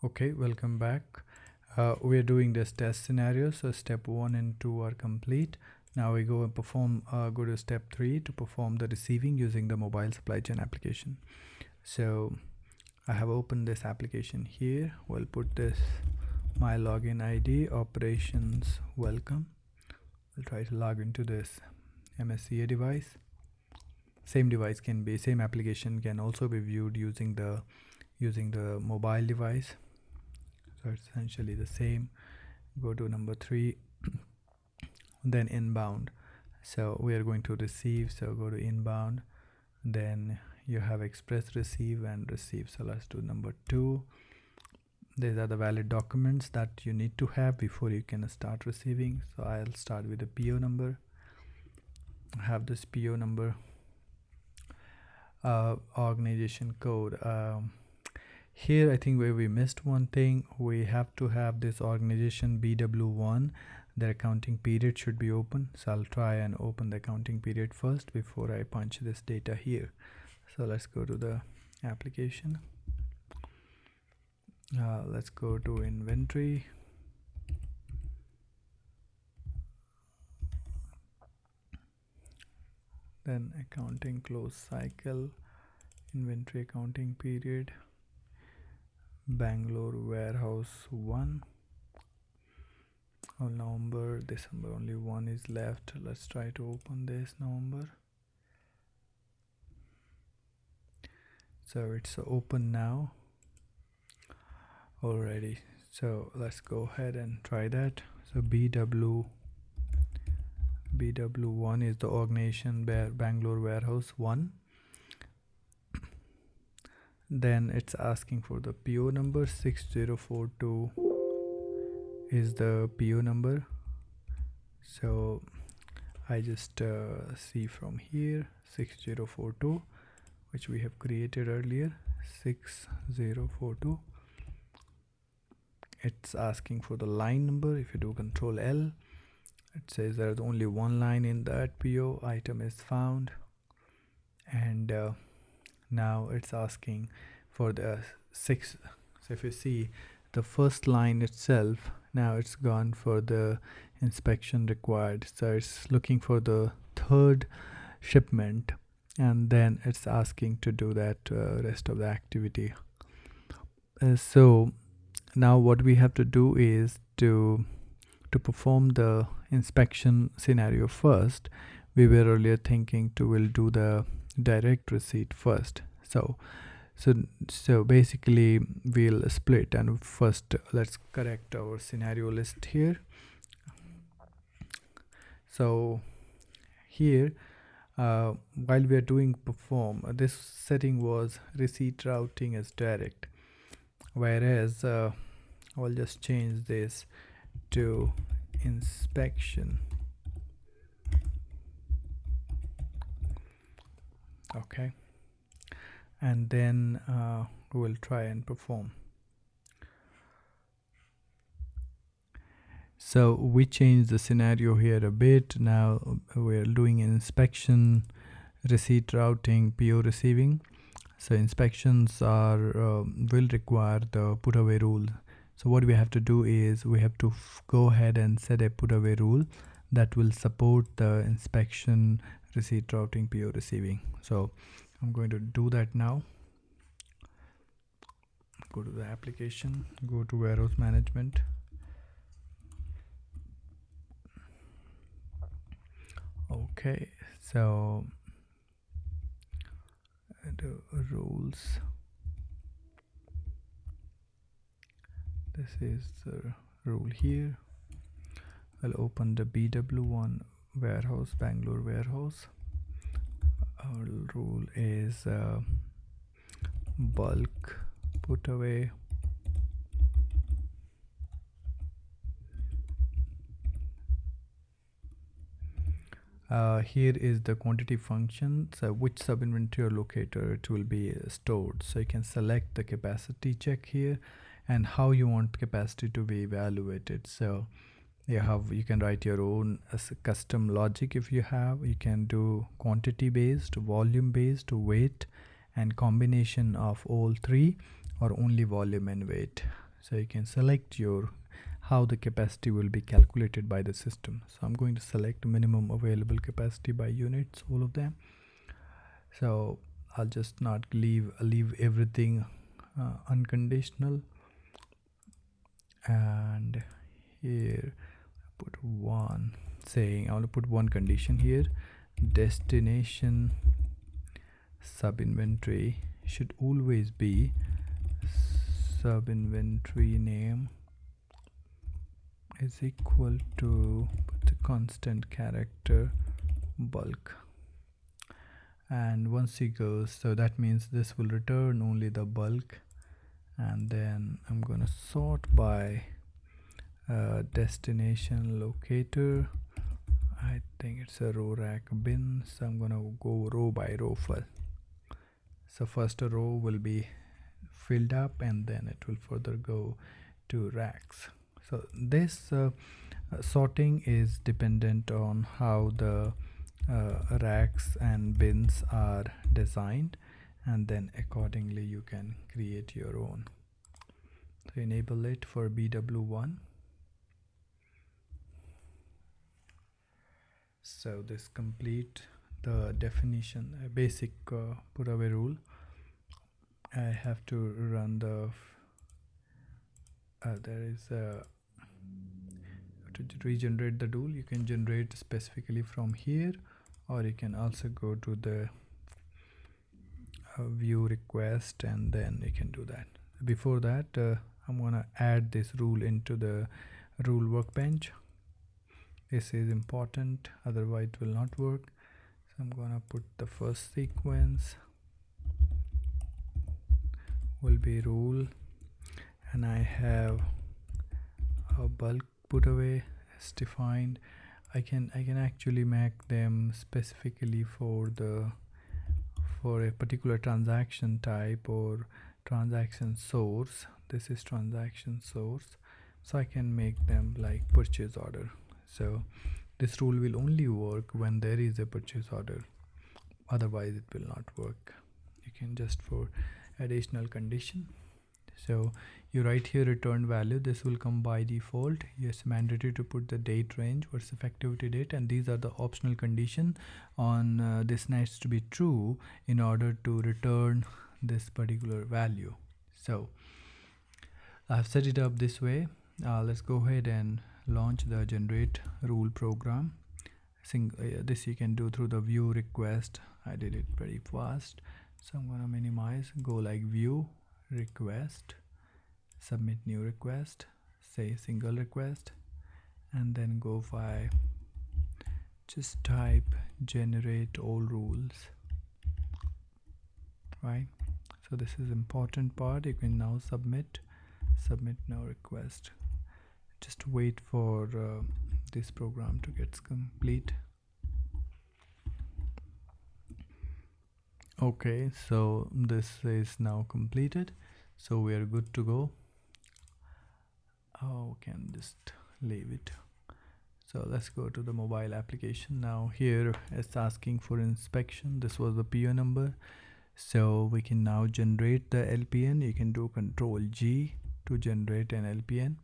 Okay, welcome back. We are doing this test scenario. So step 1 and 2 are complete. Now we go and go to step 3 to perform the receiving using the mobile supply chain application. So I have opened this application here. We'll put this my login ID operations welcome. We'll try to log into this MSCA device. Same application can also be viewed using the mobile device. So it's essentially the same. Go to number 3, then inbound. So we are going to receive, so go to inbound, then you have express receive and receive. So let's do number 2. These are the valid documents that you need to have before you can start receiving. So I'll start with the PO number. I have this PO number, organization code. Here I think where we missed one thing, we have to have this organization BW1. The accounting period should be open. So I'll try and open the accounting period first before I punch this data here. So let's go to the application. Let's go to inventory. Then accounting close cycle, inventory accounting period, Bangalore warehouse 1. Oh, November, December, only one is left. Let's try to open this November. So it's open now already. So let's go ahead and try that. So BW1 is the organization Bangalore warehouse 1. Then it's asking for the PO number. 6042 is the PO number. So I just see from here 6042, which we have created earlier. 6042. It's asking for the line number. If you do Control L, it says there's only one line in that PO. Item is found. And now it's asking for the 6. So if you see the first line itself, now it's gone for the inspection required. So it's looking for the third shipment, and then it's asking to do that rest of the activity. So now what we have to do is to perform the inspection scenario first. We were earlier thinking we'll do the direct receipt first. So basically we'll split, and first let's correct our scenario list here. So here while we are doing perform, this setting was receipt routing as direct, whereas I'll just change this to inspection. Okay, and then we'll try and perform. So we changed the scenario here a bit. Now we're doing inspection, receipt routing, PO receiving. So inspections are will require the put-away rule. So what we have to do is we have to go ahead and set a put-away rule that will support the inspection, receipt routing, PO receiving. So I'm going to do that now. Go to the application, go to warehouse management. Okay, so the rules. This is the rule here. I'll open the BW1 warehouse, Bangalore warehouse. Our rule is bulk put away. Here is the quantity function, so which sub-inventory or locator it will be stored. So you can select the capacity check here and how you want capacity to be evaluated. So you can write your own custom logic if you have. You can do quantity based, volume based, weight, and combination of all three, or only volume and weight. So you can select your how the capacity will be calculated by the system. So I'm going to select minimum available capacity by units, all of them. So I'll just not leave everything unconditional, and here put one, saying I want to put one condition here: destination sub inventory should always be sub inventory name is equal to the constant character bulk. And once it goes, so that means this will return only the bulk. And then I'm gonna sort by destination locator. I think it's a row rack bin, so I'm gonna go row by row first. So first a row will be filled up, and then it will further go to racks. So this sorting is dependent on how the racks and bins are designed, and then accordingly you can create your own. So enable it for BW1. So this complete the definition, basic Putaway rule. I have to run the there is a to regenerate the tool. You can generate specifically from here, or you can also go to the view request, and then you can do that. Before that, I'm gonna add this rule into the rule workbench. This is important, otherwise it will not work. So I'm gonna put the first sequence will be rule, and I have a bulk Putaway as defined. I can actually make them specifically for a particular transaction type or transaction source. This is transaction source, so I can make them like purchase order. So this rule will only work when there is a purchase order, otherwise it will not work. You can just for additional condition. So you write here return value, this will come by default. Yes, mandatory to put the date range versus effectivity date, and these are the optional condition on this needs to be true in order to return this particular value. So I've set it up this way. Let's go ahead and launch the generate rule program. This you can do through the view request. I did it very fast, so I'm gonna minimize, go like view request, submit new request, say single request, and then go by just type generate all rules, right? So this is important part. You can now submit now request. Just wait for this program to get complete. Okay, so this is now completed, so we are good to go. Oh, can just leave it. So let's go to the mobile application. Now here it's asking for inspection. This was the PO number, so we can now generate the LPN. You can do Control G to generate an LPN.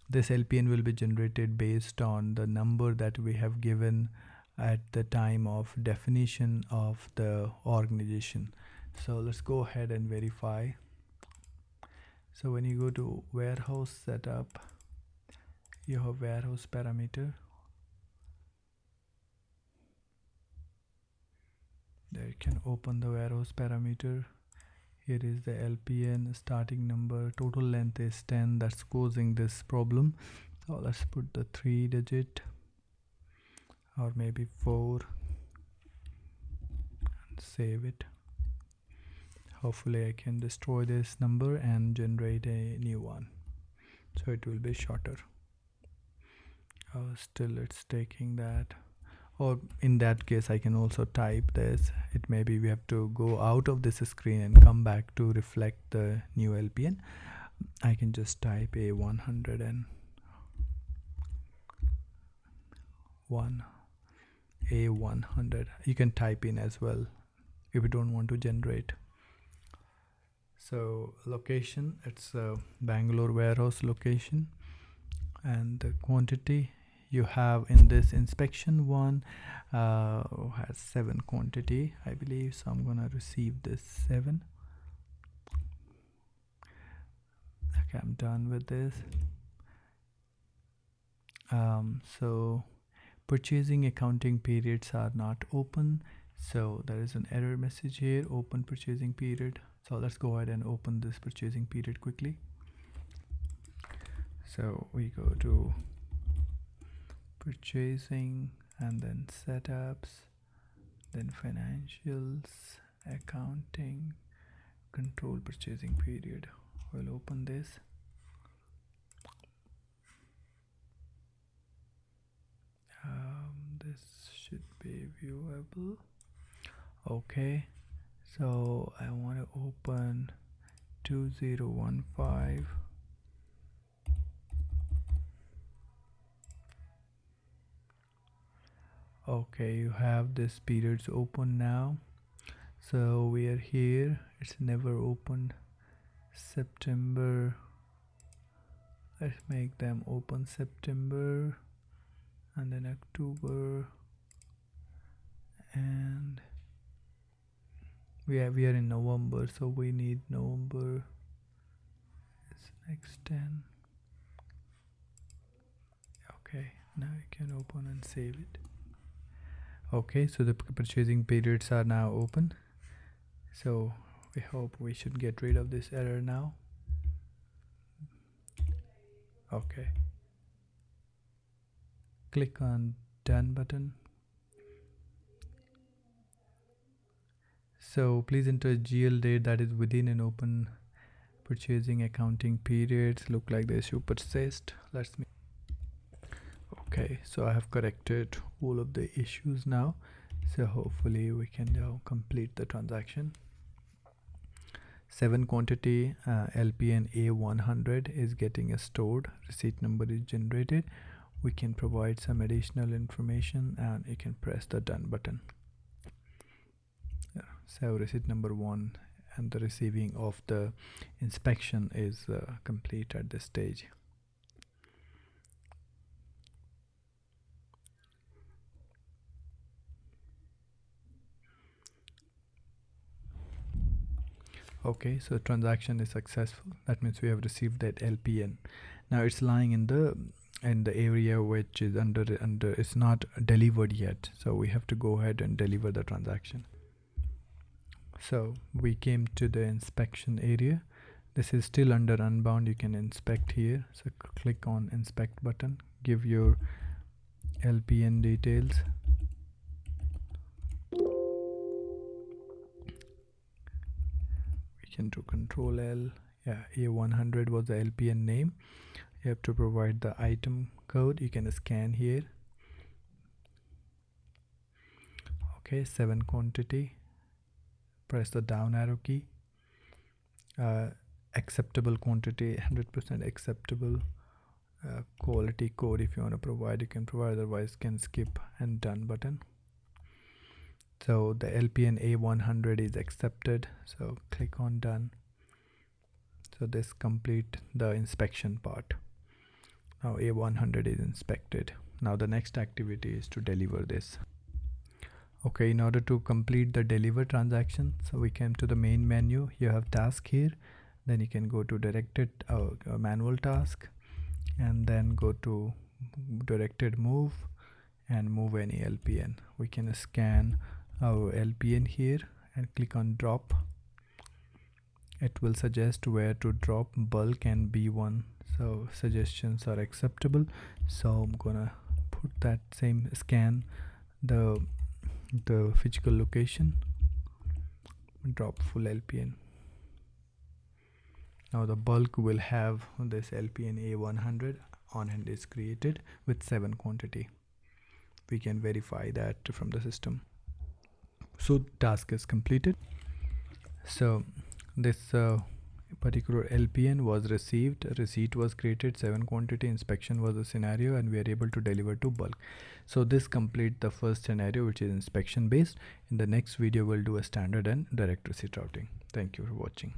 This LPN will be generated based on the number that we have given at the time of definition of the organization. So let's go ahead and verify. So when you go to warehouse setup, you have warehouse parameter. There you can open the warehouse parameter. Here is the LPN starting number. Total length is 10. That's causing this problem. So let's put the 3 digit or maybe 4 and save it. Hopefully I can destroy this number and generate a new one, so it will be shorter. Still it's taking that, or in that case I can also type this. It maybe we have to go out of this screen and come back to reflect the new LPN. I can just type a 101 A100. You can type in as well if you don't want to generate. So location, it's a Bangalore warehouse location, and the quantity you have in this inspection one has 7 quantity, I believe. So I'm gonna receive this 7. Okay, I'm done with this. So purchasing accounting periods are not open, so there is an error message here, open purchasing period. So let's go ahead and open this purchasing period quickly. So we go to purchasing and then setups, then financials, accounting, control purchasing period. We'll open this. This should be viewable. Okay, so I want to open 2015. Okay, you have this periods open now. So we are here, it's never opened. September, let's make them open September, and then October, and we are in November, so we need November. It's next 10. Okay, now you can open and save it. Okay, so the purchasing periods are now open, so we hope we should get rid of this error now. Okay, click on done button. So please enter GL date that is within an open purchasing accounting periods. Look like this, you purchased. Okay, so I have corrected all of the issues now, so hopefully we can now complete the transaction. 7 quantity LPN A100 is getting stored, receipt number is generated. We can provide some additional information and you can press the done button. So receipt number 1 and the receiving of the inspection is complete at this stage. Okay, so transaction is successful. That means we have received that LPN. Now it's lying in the area which is under it's not delivered yet, so we have to go ahead and deliver the transaction. So we came to the inspection area. This is still under unbound. You can inspect here, so click on inspect button, give your LPN details. We can do Control L. Yeah, A100 was the LPN name. You have to provide the item code. You can scan here. Okay, 7 quantity. Press the down arrow key. Acceptable quantity, 100% acceptable. Quality code, if you want to provide, you can provide, otherwise can skip, and done button. So the LPN A100 is accepted, so click on done. So this complete the inspection part. Now A100 is inspected. Now the next activity is to deliver this. Okay, in order to complete the deliver transaction, so we came to the main menu. You have task here, then you can go to directed manual task, and then go to directed move and move any LPN. We can scan our LPN here and click on drop. It will suggest where to drop, bulk and B1. So suggestions are acceptable, so I'm gonna put that same, scan the physical location, drop full LPN. Now the bulk will have this LPN A100 on hand is created with 7 quantity. We can verify that from the system. So task is completed. So this particular LPN was received, receipt was created, 7 quantity, inspection was a scenario, and we are able to deliver to bulk. So this complete the first scenario, which is inspection based. In the next video we'll do a standard and direct receipt routing. Thank you for watching.